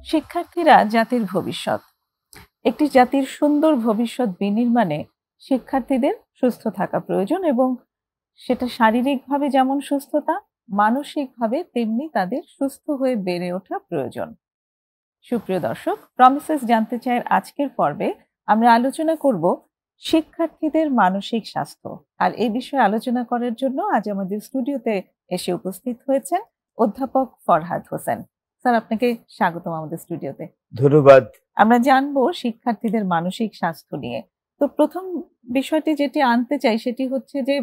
শিক্ষার্থীরা জাতির ভবিষ্যৎ। একটি জাতির সুন্দর ভবিষ্যৎ বিনির্মাণে শিক্ষার্থীদের সুস্থ থাকা প্রয়োজন এবং সেটা শারীরিকভাবে যেমন সুস্থতা, মানসিকভাবে তেমনি তাদের সুস্থ হয়ে বেড়ে ওঠা প্রয়োজন। সুপ্রিয় দর্শক, প্রমিসেস জানতে চায়ের আজকের পর্বে আমরা আলোচনা করব শিক্ষার্থীদের মানসিক স্বাস্থ্য। আর এই বিষয়ে আলোচনা করার জন্য আজ আমাদের স্টুডিওতে এসে উপস্থিত হয়েছেন অধ্যাপক ফরহাদ হোসেন। স্যার, আপনাকে স্বাগতম আমাদের স্টুডিওতে। ধন্যবাদ। আমরা জানবো শিক্ষার্থীদের মানসিক স্বাস্থ্য নিয়ে। তো প্রথম বিষয়টি যেটি আনতে চাই সেটি হচ্ছে যে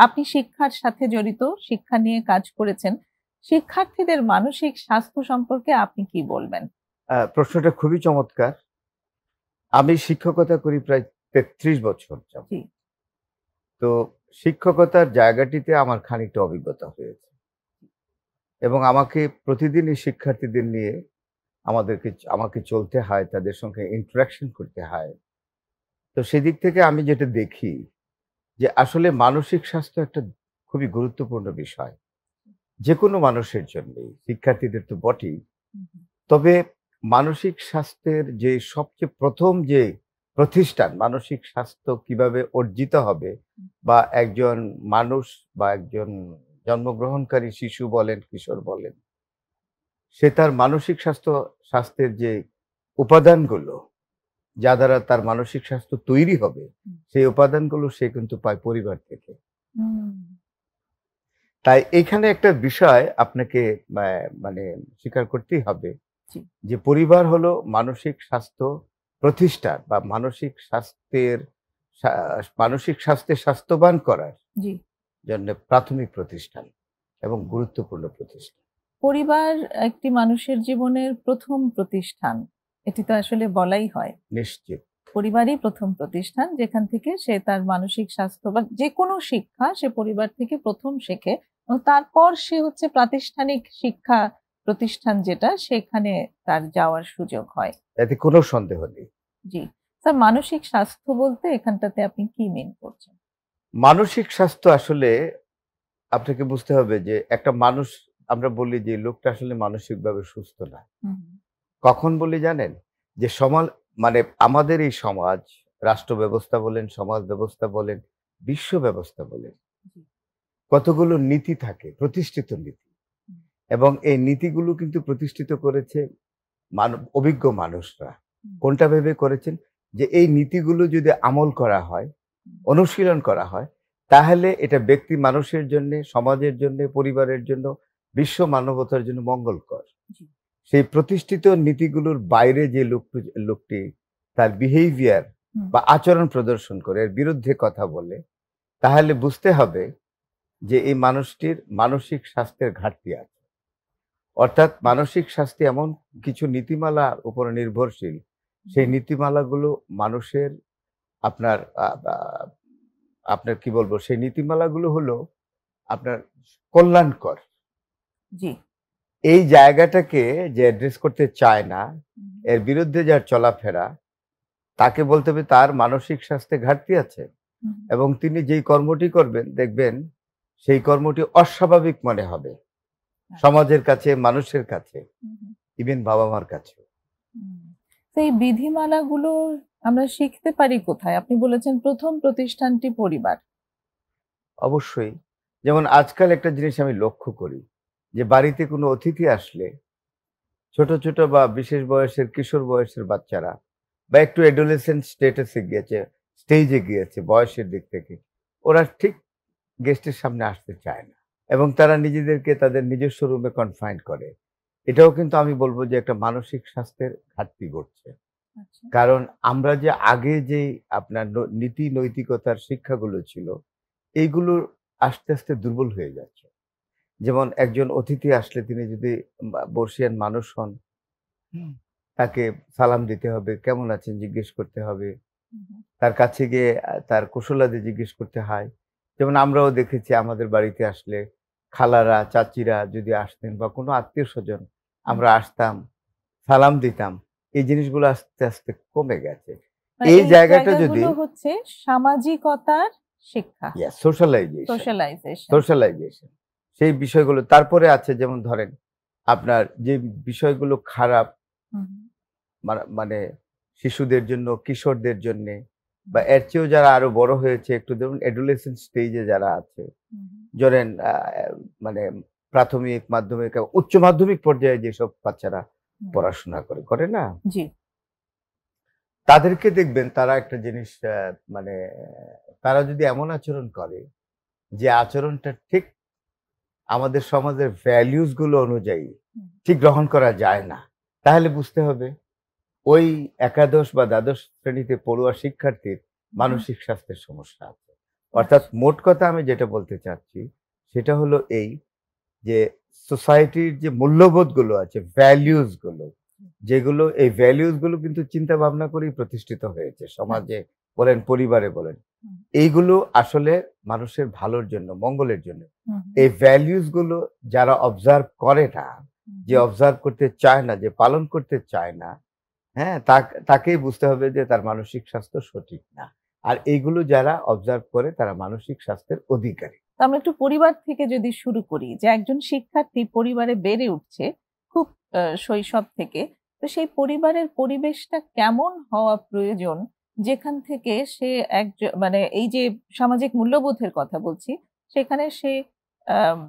আপনি শিক্ষার সাথে জড়িত, শিক্ষা নিয়ে কাজ করেছেন। শিক্ষার্থীদের মানসিক স্বাস্থ্য সম্পর্কে আপনি কি বলবেন? প্রশ্নটা খুবই চমৎকার। আমি শিক্ষকতা করি প্রায় ৩৩ বছর যাবত। তো শিক্ষকতার জায়গাটিতে আমার খানিকটা অভিজ্ঞতা হয়েছে এবং আমাকে প্রতিদিনই শিক্ষার্থীদের নিয়ে আমাকে চলতে হয়, তাদের সঙ্গে ইন্টারাকশন করতে হয়। তো সেদিক থেকে আমি যেটা দেখি যে আসলে মানসিক স্বাস্থ্য একটা খুবই গুরুত্বপূর্ণ বিষয় যে কোনো মানুষের জন্যই, শিক্ষার্থীদের তো বটেই। তবে মানসিক স্বাস্থ্যের যে সবচেয়ে প্রথম যে প্রতিষ্ঠান, মানসিক স্বাস্থ্য কিভাবে অর্জিত হবে, বা একজন মানুষ বা একজন জন্মগ্রহণকারী শিশু বলেন, কিশোর বলেন, সে তার মানসিক স্বাস্থ্যের যে উপাদানগুলো যা দ্বারা তার মানসিক স্বাস্থ্য তৈরি হবে, সেই উপাদানগুলো সে কিন্তু পায় পরিবার থেকে। তাই এখানে একটা বিষয় আপনাকে মানে স্বীকার করতেই হবে যে পরিবার হলো মানসিক স্বাস্থ্য প্রতিষ্ঠান বা মানসিক স্বাস্থ্যে স্বাস্থ্যবান করার জন্য প্রাথমিক প্রতিষ্ঠান এবং গুরুত্বপূর্ণ প্রতিষ্ঠান। পরিবার একটি মানুষের জীবনের প্রথম প্রতিষ্ঠান, এটি তো আসলে বলাই হয়। নিশ্চিত, পরিবারই প্রথম প্রতিষ্ঠান, যেখান থেকে সে তার মানসিক স্বাস্থ্য বা যে কোনো শিক্ষা সে পরিবার থেকে প্রথম শেখে, এবং তারপর সে হচ্ছে প্রাতিষ্ঠানিক শিক্ষা প্রতিষ্ঠান যেটা, সেখানে তার যাওয়ার সুযোগ হয়, এতে কোনো সন্দেহ নেই। জি স্যার, মানসিক স্বাস্থ্য বলতে এখানটাতে আপনি কি মিন করছেন? মানসিক স্বাস্থ্য আসলে আপনাকে বুঝতে হবে যে একটা মানুষ, আমরা বলি যে লোকটা আসলে মানসিকভাবে সুস্থ না। কখন বলি জানেন? যে মানে আমাদের এই সমাজ, রাষ্ট্র ব্যবস্থা বলেন, সমাজ ব্যবস্থা বলেন, বিশ্ব ব্যবস্থা বলেন, কতগুলো নীতি থাকে, প্রতিষ্ঠিত নীতি, এবং এই নীতিগুলো কিন্তু প্রতিষ্ঠিত করেছে অভিজ্ঞ মানুষরা। কোনটা ভেবে করেছেন? যে এই নীতিগুলো যদি আমল করা হয়, অনুশীলন করা হয়, তাহলে এটা ব্যক্তি মানুষের জন্য, সমাজের জন্য, পরিবারের জন্য, বিশ্ব মানবতার জন্য মঙ্গলকর। সেই প্রতিষ্ঠিত নীতিগুলোর বাইরে যে লোকটি তার বিহেভিয়ার বা আচরণ প্রদর্শন করে, এর বিরুদ্ধে কথা বলে, তাহলে বুঝতে হবে যে এই মানুষটির মানসিক স্বাস্থ্যের ঘাটতি আছে। অর্থাৎ মানসিক স্বাস্থ্য এমন কিছু নীতিমালার উপর নির্ভরশীল, সেই নীতিমালাগুলো মানুষের আপনার কি বলবো, সেই নীতিমালাগুলো হলো আপনার কল্যাণকর। জি, এই জায়গাটাকে যে অ্যাড্রেস করতে চায় না, এর বিরুদ্ধে যার চলাফেরা, তাকে বলতে হবে তার মানসিক স্বাস্থ্যে ঘাটতি আছে, এবং তিনি যেই কর্মটি করবেন দেখবেন সেই কর্মটি অস্বাভাবিক মনে হবে সমাজের কাছে, মানুষের কাছে, ইভেন বাবা মার কাছে। সেই বিধিমালাগুলো আমরা শিখতে পারি কোথায়? আপনি বলেছেন প্রথম প্রতিষ্ঠানটি পরিবার। অবশ্যই। যেমন আজকাল একটা জিনিস আমি লক্ষ্য করি যে বাড়িতে কোনো অতিথি আসলে ছোট ছোট বা বিশেষ বয়সের, কিশোর বয়সের বাচ্চারা বা একটু অ্যাডোলেসেন্ট স্টেজে গিয়েছে বয়সের দিক থেকে, ওরা ঠিক গেস্টের সামনে আসতে চায় না এবং তারা নিজেদেরকে তাদের নিজস্ব রুমে কনফাইন করে। এটাও কিন্তু আমি বলবো যে একটা মানসিক স্বাস্থ্যের ঘাটতি ঘটছে। কারণ আমরা যে আগে যে আপনার নীতি নৈতিকতার শিক্ষাগুলো ছিল, এইগুলো আস্তে আস্তে দুর্বল হয়ে যাচ্ছে। যেমন একজন অতিথি আসলে তিনি যদি বর্ষিয়ান মানুষ হন, তাকে সালাম দিতে হবে, কেমন আছেন জিজ্ঞেস করতে হবে, তার কাছে গিয়ে তার কুশলাদি জিজ্ঞেস করতে হয়। যেমন আমরাও দেখেছি আমাদের বাড়িতে আসলে খালারা, চাচিরা যদি আসতেন বা কোনো আত্মীয় স্বজন, আমরা আসতাম, সালাম দিতাম, এই জিনিসগুলো আস্তে আস্তে কমে গেছে। মানে এই এই জায়গাটা যদি জায়গাগুলো হচ্ছে সামাজিকতার শিক্ষা, সোশ্যালাইজেশন সোশ্যালাইজেশন। সোশ্যালাইজেশন সেই বিষয়গুলো তারপরে আছে যেমন ধরেন আপনার যে বিষয়গুলো খারাপ মানে শিশুদের জন্য কিশোরদের জন্য বা এর চেয়েও যারা আরো বড় হয়েছে একটু ধরুন এডোলেসেন্ট স্টেজে যারা আছে ধরেন মানে প্রাথমিক মাধ্যমিক উচ্চ মাধ্যমিক পর্যায়ে যেসব বাচ্চারা পড়াশোনা করে না জি। তাদেরকে দেখবেন তারা একটা জিনিস মানে তারা যদি এমন আচরণ করে যে আচরণটা ঠিক আমাদের সমাজের ভ্যালিউস গুলো অনুযায়ী ঠিক গ্রহণ করা যায় না, তাহলে বুঝতে হবে ওই একাদশ বা দ্বাদশ শ্রেণীতে পড়ুয়া শিক্ষার্থীর মানসিক স্বাস্থ্যের সমস্যা আছে। অর্থাৎ মোট কথা আমি যেটা বলতে চাচ্ছি সেটা হলো এই যে সোসাইটির যে মূল্যবোধ গুলো আছে, ভ্যালিউস গুলো, যেগুলো এই ভ্যালিউস গুলো কিন্তু চিন্তা ভাবনা করেই প্রতিষ্ঠিত হয়েছে সমাজে বলেন পরিবারে বলেন, এইগুলো আসলে মানুষের ভালোর জন্য মঙ্গলের জন্য। এই ভ্যালিউস গুলো যারা অবজার্ভ করে না, যে অবজার্ভ করতে চায় না, যে পালন করতে চায় না, হ্যাঁ তাকেই বুঝতে হবে যে তার মানসিক স্বাস্থ্য সঠিক না। আর এইগুলো যারা অবজার্ভ করে তারা মানসিক স্বাস্থ্যের অধিকারী। আমরা একটু পরিবার থেকে যদি শুরু করি, যে একজন শিক্ষার্থী পরিবারে বেড়ে উঠছে খুব শৈশব থেকে, তো সেই পরিবারের পরিবেশটা কেমন হওয়া প্রয়োজন যেখান থেকে সে মানে এই যে সামাজিক মূল্যবোধের কথা বলছি, সেখানে সে আম,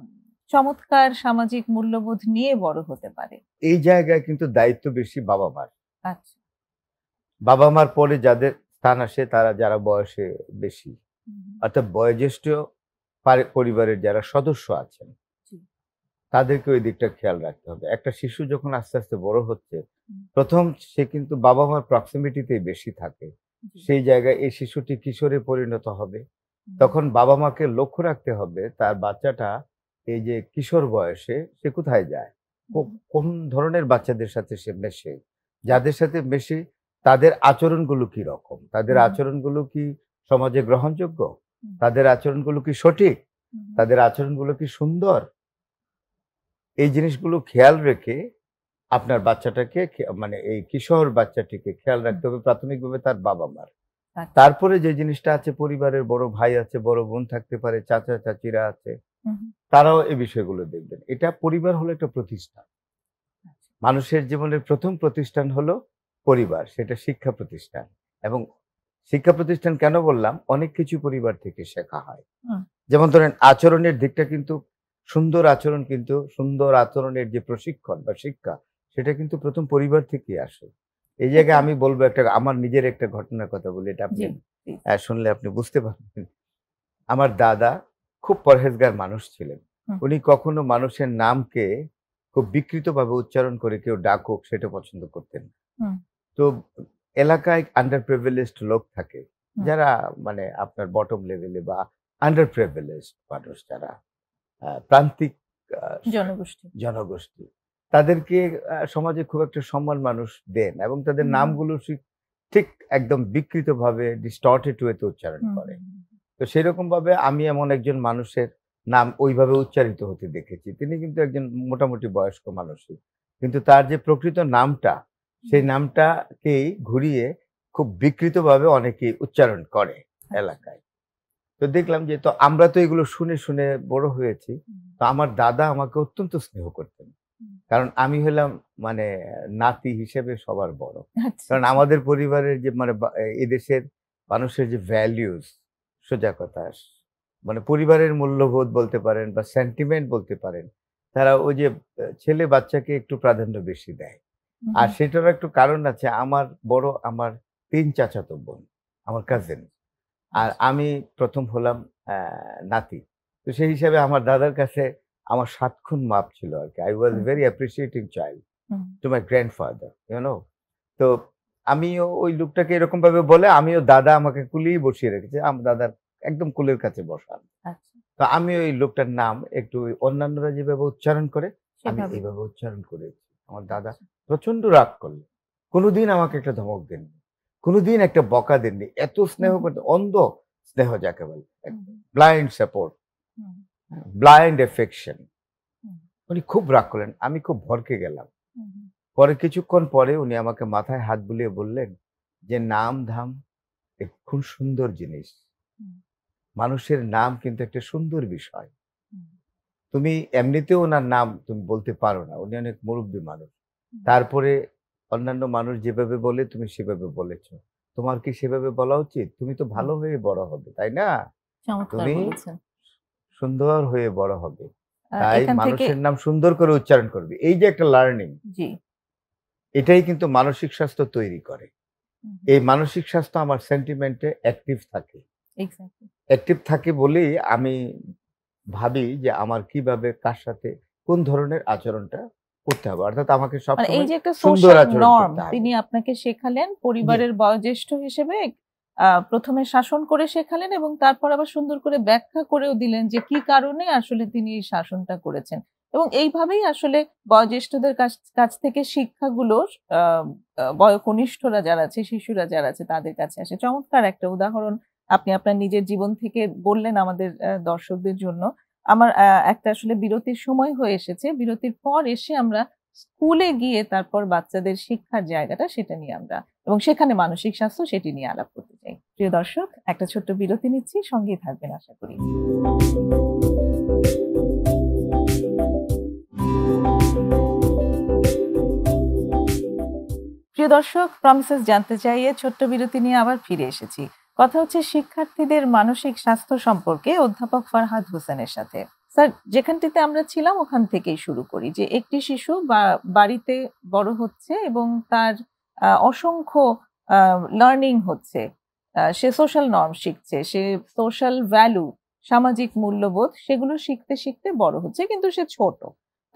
চমৎকার সামাজিক মূল্যবোধ নিয়ে বড় হতে পারে। এই জায়গায় কিন্তু দায়িত্ব বেশি বাবা মার। আচ্ছা। বাবা মার পরে যাদের স্থান আসে তারা যারা বয়সে বেশি, অর্থাৎ বয়োজ্যেষ্ঠ পরিবারের যারা সদস্য আছেন তাদেরকে ওই দিকটা খেয়াল রাখতে হবে। একটা শিশু যখন আস্তে আস্তে বড় হচ্ছে, প্রথম সে কিন্তু বাবা মার প্রক্সিমিটিতেই বেশি থাকে। সেই জায়গায় এই শিশুটি কিশোরে পরিণত হবে, তখন বাবা মাকে লক্ষ্য রাখতে হবে তার বাচ্চাটা এই যে কিশোর বয়সে সে কোথায় যায়, কোন ধরনের বাচ্চাদের সাথে সে মেশে, যাদের সাথে মেশে তাদের আচরণগুলো কি রকম, তাদের আচরণগুলো কি সমাজে গ্রহণযোগ্য, তাদের আচরণগুলো কি সঠিক, তাদের আচরণগুলো কি সুন্দর। এই জিনিসগুলো খেয়াল রেখে আপনার বাচ্চাটাকে মানে এই কিশোর বাচ্চাটিকে খেয়াল রাখতে হবে প্রাথমিকভাবে তার বাবা মার। তারপরে যে জিনিসটা আছে, পরিবারের বড় ভাই আছে, বড় বোন থাকতে পারে, চাচা চাচিরা আছে, তারাও এই বিষয়গুলো দেখবেন। এটা পরিবার হলো একটা প্রতিষ্ঠান। মানুষের জীবনের প্রথম প্রতিষ্ঠান হলো পরিবার, সেটা শিক্ষা প্রতিষ্ঠান। এবং শিক্ষা প্রতিষ্ঠান কেন বললাম, অনেক কিছু পরিবার থেকে শেখা হয়। যেমন ধরেন আচরণের দিকটা কিন্তু সুন্দর আচরণ, কিন্তু সুন্দর আচরণের যে প্রশিক্ষণ বা শিক্ষা সেটা কিন্তু প্রথম পরিবার থেকেই আসে। এই জায়গায় আমি বলবো একটা আমার নিজের একটা ঘটনার কথা বলি, এটা আপনি শুনলে আপনি বুঝতে পারবেন। আমার দাদা খুব পরহেজগার মানুষ ছিলেন। উনি কখনো মানুষের নামকে খুব বিকৃতভাবে উচ্চারণ করে কেউ ডাকুক সেটা পছন্দ করতেন না। তো এলাকায় আন্ডার প্রিভিলেজড লোক থাকে, যারা মানে আপনার বটম লেভেলে বা আন্ডার প্রিভিলেজড মানুষ, যারা প্রান্তিক জনগোষ্ঠী, তাদেরকে সমাজে খুব একটা সম্মান মানুষ দেন এবং তাদের নামগুলো ঠিক একদম বিকৃতভাবে ডিস্টর্টেড ওয়েতে উচ্চারণ করে। তো সেরকম ভাবে আমি এমন একজন মানুষের নাম ওইভাবে উচ্চারিত হতে দেখেছি। তিনি কিন্তু একজন মোটামুটি বয়স্ক মানুষই, কিন্তু তার যে প্রকৃত নামটা, সেই নামটাকেই ঘুরিয়ে খুব বিকৃতভাবে অনেকেই উচ্চারণ করে এলাকায়। তো দেখলাম যে তো আমরা তো এগুলো শুনে শুনে বড় হয়েছি। তো আমার দাদা আমাকে অত্যন্ত স্নেহ করতেন, কারণ আমি হলাম মানে নাতি হিসেবে সবার বড়। কারণ আমাদের পরিবারের যে মানে এদেশের মানুষের যে ভ্যালিউস, সোজা কথা মানে পরিবারের মূল্যবোধ বলতে পারেন বা সেন্টিমেন্ট বলতে পারেন, তারা ওই যে ছেলে বাচ্চাকে একটু প্রাধান্য বেশি দেয়। আর সেটারও একটু কারণ আছে, আমার 3 চাচাতো বোন, আমার কাজিন, আর আমি প্রথম হলাম নাতি। তো সেই হিসাবে আমার দাদার কাছে আমার 7 খুন মাপ ছিল আর কি। I was very appreciating child to my grandfather, you know. তো আমিও ওই লোকটাকে এরকম ভাবে বলে, আমিও দাদা আমাকে কুলেই বসিয়ে রেখেছে, আমার দাদার একদম কুলের কাছে বসান। তো আমি ওই লোকটার নাম একটু অন্যান্যরা যেভাবে উচ্চারণ করে আমি এইভাবে উচ্চারণ করেছি। আমার দাদা প্রচন্ড রাগ করলেন, কোনোদিন আমাকে একটা ধমক দেননি, কোনোদিন একটা বকা দেননি, এত স্নেহ করতে, অন্ধ স্নেহ যাকে বলে, ব্লাইন্ড সাপোর্ট, ব্লাইন্ড এফেকশন। উনি খুব রাগ করলেন, আমি খুব ভরকে গেলাম। পরে কিছুক্ষণ পরে উনি আমাকে মাথায় হাত বুলিয়ে বললেন যে, "নাম ধাম খুব সুন্দর জিনিস। হুম, মানুষের নাম কিন্তু একটা সুন্দর বিষয়। হুম, তুমি এমনিতেও উনার নাম তুমি বলতে পারো না। উনি অনেক মুরুব্বি মানুষ। হুম। তারপরে অন্যান্য মানুষ যেভাবে বলে তুমি সেভাবে বলেছ। তোমার কি সেভাবে বলা উচিত? তুমি তো হুম, ভালো হয়ে বড় হবে, তাই না? চমৎকার তুমি বলেছেন। সুন্দর হয়ে বড় হবে। তাই এখান থেকে মানুষের নাম সুন্দর করে উচ্চারণ করবে।" এই যে একটা লার্নিং, জি। এটাই কিন্তু মানসিক স্বাস্থ্য তৈরি করে। হুম, এই মানসিক স্বাস্থ্য আমার সেন্টিমেন্টে অ্যাক্টিভ থাকে। এক্সাক্টলি। অ্যাক্টিভ থাকে বলেই আমি ভাবি যে আমার কিভাবে কার সাথে কোন ধরনের আচরণটা করতে হবে। অর্থাৎ আমাকে মানে এই সবসময় যে একটা সুন্দর সোশ্যাল আচরণ নরম করতে হবে। তিনি আপনাকে শেখালেন জি, পরিবারের বয়োজ্যেষ্ঠ হিসেবে। ১ম এ শাসন করে শেখালেন এবং তারপর আবার সুন্দর করে ব্যাখ্যা করেও দিলেন যে কি কারণে আসলে তিনি এই শাসনটা করেছেন। এবং এইভাবেই আসলে বয়োজ্যেষ্ঠদের কাছ কাছ থেকে শিক্ষাগুলো আ আ কনিষ্ঠরা যারা আছে, শিশুরা যারা আছে তাদের কাছে আসে। চমৎকার একটা উদাহরণ আপনি আপনার নিজের জীবন থেকে বললেন আমাদের দর্শকদের জন্য। আমার একটা আসলে বিরতির সময় হয়ে এসেছে। বিরতির পর এসে আমরা স্কুলে গিয়ে তারপর বাচ্চাদের শিক্ষার জায়গাটা সেটা নিয়ে আমরা এবং সেখানে মানসিক স্বাস্থ্য সেটি নিয়ে আলাপ করতে চাই। প্রিয় দর্শক, একটা ছোট্ট বিরতি নিচ্ছি। সঙ্গেই থাকবেন আশা করি। প্রিয় দর্শক, প্রমিসেস জানতে চাইয়ে ছোট্ট বিরতি নিয়ে আবার ফিরে এসেছি। কথা হচ্ছে শিক্ষার্থীদের মানসিক স্বাস্থ্য সম্পর্কে অধ্যাপক ফারহাদ হোসেনের সাথে। স্যার, যেখানটিতে আমরা ছিলাম ওখান থেকেই শুরু করি যে একটি শিশু বাড়িতে বড় হচ্ছে এবং তার অসংখ্য লার্নিং হচ্ছে। সে সোশ্যাল নরম শিখছে, সে সোশ্যাল ভ্যালু, সামাজিক মূল্যবোধ সেগুলো শিখতে, শিখতে বড় হচ্ছে। কিন্তু সে ছোট।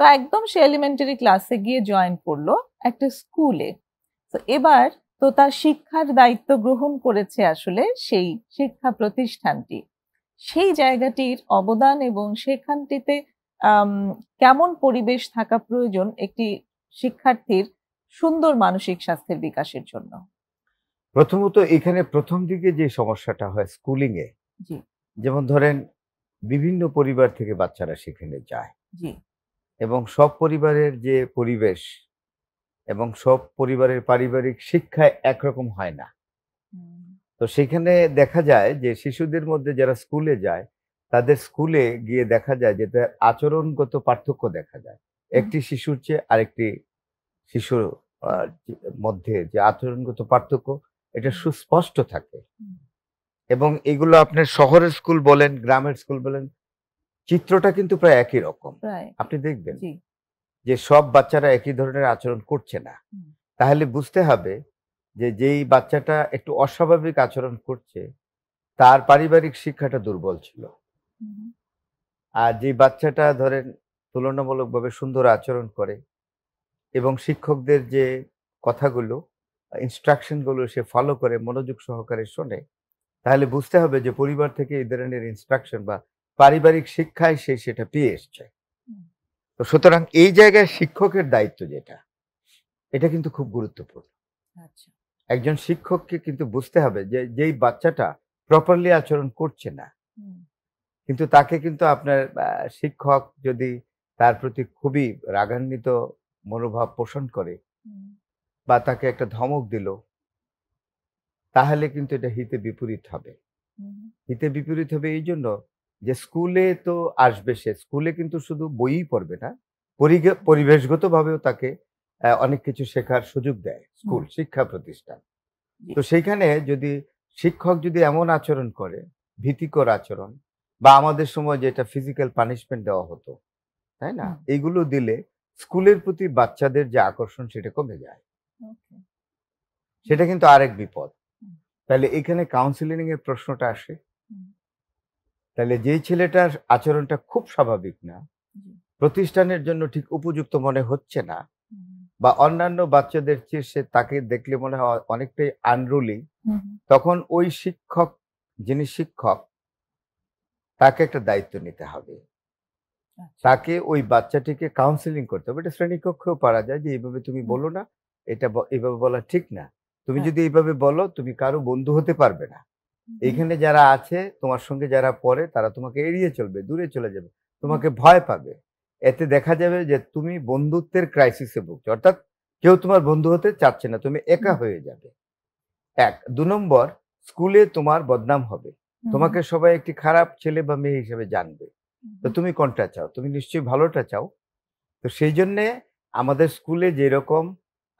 তো একদম সে এলিমেন্টারি ক্লাসে গিয়ে জয়েন করলো একটা স্কুলে। তো এবার তো তার শিক্ষার দায়িত্ব গ্রহণ করেছে আসলে সেই শিক্ষা প্রতিষ্ঠানটি। সেই জায়গাটির অবদান এবং সেখানটিতে আম কেমন পরিবেশ থাকা প্রয়োজন একটি শিক্ষার্থীর সুন্দর মানসিক স্বাস্থ্যের বিকাশের জন্য? প্রথমত এখানে ১ম দিকে যে সমস্যাটা হয় স্কুলিং এ, জি, যেমন ধরেন বিভিন্ন পরিবার থেকে বাচ্চারা সেখানে যায় জি। এবং সব পরিবারের যে পরিবেশ এবং সব পরিবারের পারিবারিক শিক্ষা একরকম হয় না। হুম, তো সেখানে দেখা যায় যে শিশুদের মধ্যে যারা স্কুলে যায়, তাদের স্কুলে গিয়ে দেখা যায় যে তার আচরণগত পার্থক্য দেখা যায়। হুম, একটি শিশুর চেয়ে আরেকটি শিশুর আ মধ্যে যে আচরণগত পার্থক্য এটা হুম, সুস্পষ্ট থাকে। হুম। এবং এগুলো আপনার শহরের স্কুল বলেন, গ্রামের স্কুল বলেন, চিত্রটা কিন্তু প্রায় একই রকম। রাইট। আপনি দেখবেন জি। যে সব বাচ্চারা একই ধরনের আচরণ করছে না। হুম, তাহলে বুঝতে হবে যে যেই বাচ্চাটা একটু অস্বাভাবিক আচরণ করছে, তার পারিবারিক শিক্ষাটা দুর্বল ছিল। হুম, আর যে বাচ্চাটা ধরেন তুলনামূলকভাবে সুন্দর আচরণ করে এবং শিক্ষকদের যে কথাগুলো, ইনস্ট্রাকশন গুলো সে ফলো করে মনোযোগ সহকারে শোনে, তাহলে বুঝতে হবে যে পরিবার থেকে এই ধরনের ইনস্ট্রাকশন বা পারিবারিক শিক্ষায় সে সেটা পেয়ে এসছে। হুম। তো সুতরাং এই জায়গায় শিক্ষকের দায়িত্ব যেটা, এটা কিন্তু খুব গুরুত্বপূর্ণ। আচ্ছা। একজন শিক্ষককে কিন্তু বুঝতে হবে যে যেই বাচ্চাটা প্রপারলি আচরণ করছে না, হুম, কিন্তু তাকে কিন্তু আপনার শিক্ষক যদি তার প্রতি খুবই রাগান্বিত মনোভাব পোষণ করে হুম, বা তাকে একটা ধমক দিল, তাহলে কিন্তু এটা হিতে বিপরীত হবে। হুম, হিতে বিপরীত হবে এইজন্য যে স্কুলে তো আসবে সে। স্কুলে কিন্তু শুধু বইই পড়বে না। পরিবেশগতভাবেও তাকে অনেক কিছু শেখার সুযোগ দেয় হুম, স্কুল, শিক্ষা প্রতিষ্ঠান। জি। তো সেইখানে যদি শিক্ষক যদি এমন আচরণ করে, ভীতিকর আচরণ বা আমাদের সময় যেটা ফিজিক্যাল পানিশমেন্ট দেওয়া হতো, তাই না? হুম, এগুলো দিলে স্কুলের প্রতি বাচ্চাদের যে আকর্ষণ সেটা কমে যায়। ওকে। হুম, সেটা কিন্তু আরেক বিপদ। হুম, তাহলে এখানে কাউন্সেলিং এর প্রশ্নটা আসে। হুম, তাহলে যেই ছেলেটার আচরণটা খুব স্বাভাবিক না, জি। প্রতিষ্ঠানের জন্য ঠিক উপযুক্ত মনে হচ্ছে না হুম, বা অন্যান্য বাচ্চাদের চেয়ে সে তাকে দেখলে মনে হয় অনেকটাই আনরুলি, হুম, হুম, তখন ওই শিক্ষক, যিনি শিক্ষক, তাকে একটা দায়িত্ব নিতে হবে। আচ্ছা। তাকে ওই বাচ্চাটিকে কাউন্সেলিং করতে হবে। এটা শ্রেণীকক্ষেও পারা যায় যে, "এভাবে তুমি হুম, বলো না। এটা এভাবে বলা ঠিক না। তুমি যদি আচ্ছা। এভাবে বলো, তুমি কারো বন্ধু হতে পারবে না। হুম, হুম, এখানে যারা আছে, তোমার সঙ্গে যারা পড়ে, তারা তোমাকে এড়িয়ে চলবে, দূরে চলে যাবে। হুম, তোমাকে ভয় পাবে। এতে দেখা যাবে যে তুমি বন্ধুত্বের ক্রাইসিস এ ভুগছো।" অর্থাৎ কেউ তোমার বন্ধু হতে চাচ্ছে না, তুমি একা হয়ে যাবে। ১ ২ নম্বর, স্কুলে তোমার বদনাম হবে, তোমাকে সবাই একটি খারাপ ছেলে বা মেয়ে হিসেবে জানবে। তো তুমি কোনটা চাও? তুমি নিশ্চয়ই ভালোটা চাও। তো সেই জন্যে আমাদের স্কুলে যেরকম